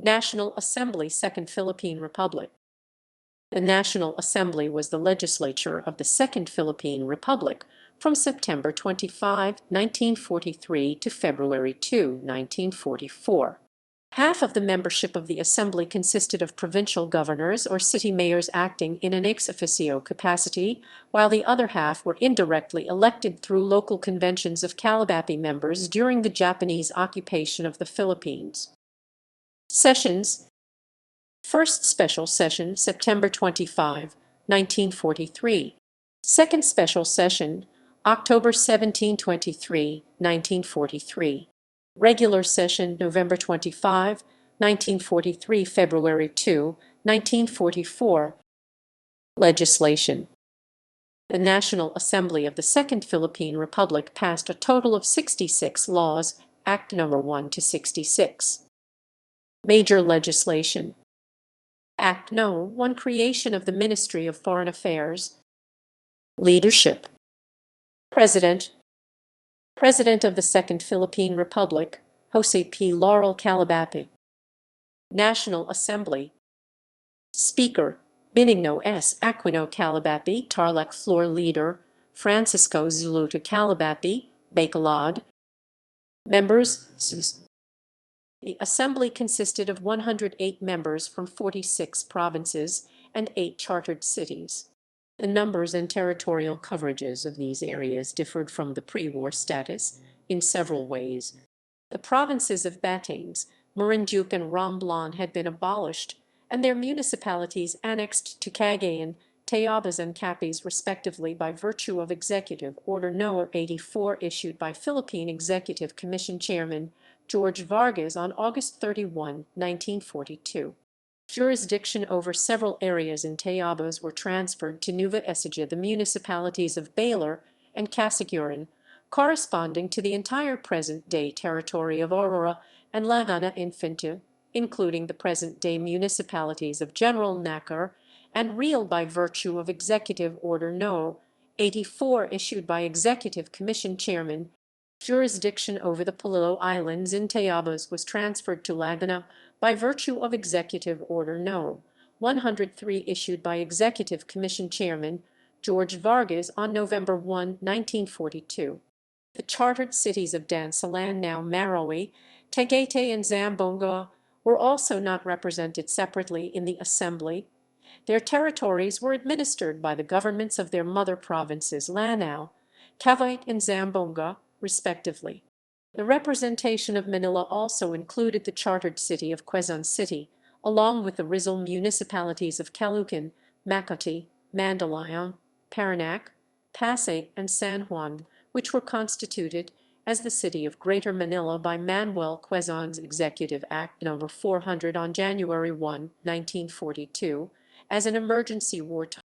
National Assembly, Second Philippine Republic. The National Assembly was the legislature of the Second Philippine Republic from September 25, 1943 to February 2, 1944. Half of the membership of the Assembly consisted of provincial governors or city mayors acting in an ex officio capacity, while the other half were indirectly elected through local conventions of Calabapi members during the Japanese occupation of the Philippines. Sessions. First Special Session, September 25, 1943. Second Special Session, October 17-23, 1943. Regular Session, November 25, 1943, February 2, 1944. Legislation. The National Assembly of the Second Philippine Republic passed a total of 66 laws, Act No. 1 to 66. Major legislation. Act No. 1, Creation of the Ministry of Foreign Affairs. Leadership. President. President of the Second Philippine Republic, Jose P. Laurel Calabapi. National Assembly. Speaker, Benigno S. Aquino Calabapi. Tarlac Floor Leader, Francisco Zuluta Calabapi, Bacolod. Members. The Assembly consisted of 108 members from 46 provinces and 8 chartered cities. The numbers and territorial coverages of these areas differed from the pre-war status in several ways. The provinces of Batanes, Marinduque, and Romblon had been abolished, and their municipalities annexed to Cagayan, Tayabas, and Capiz respectively by virtue of Executive Order No. 84 issued by Philippine Executive Commission Chairman George Vargas on August 31, 1942. Jurisdiction over several areas in Tayabas were transferred to Nueva Ecija, the municipalities of Baler and Casiguran, corresponding to the entire present-day territory of Aurora and Laguna Infante, including the present-day municipalities of General Nacar and Real by virtue of Executive Order No. 84 issued by Executive Commission Chairman. Jurisdiction over the Polillo Islands in Tayabas was transferred to Laguna by virtue of Executive Order No. 103 issued by Executive Commission Chairman George Vargas on November 1, 1942. The chartered cities of Dansalan, now Marawi, Tagaytay, and Zamboanga were also not represented separately in the Assembly. Their territories were administered by the governments of their mother provinces Lanao, Cavite, and Zamboanga, respectively. The representation of Manila also included the chartered city of Quezon City, along with the Rizal municipalities of Caloocan, Makati, Mandaluyong, Parañaque, Pasay, and San Juan, which were constituted as the City of Greater Manila by Manuel Quezon's Executive Act No. 400 on January 1, 1942, as an emergency wartime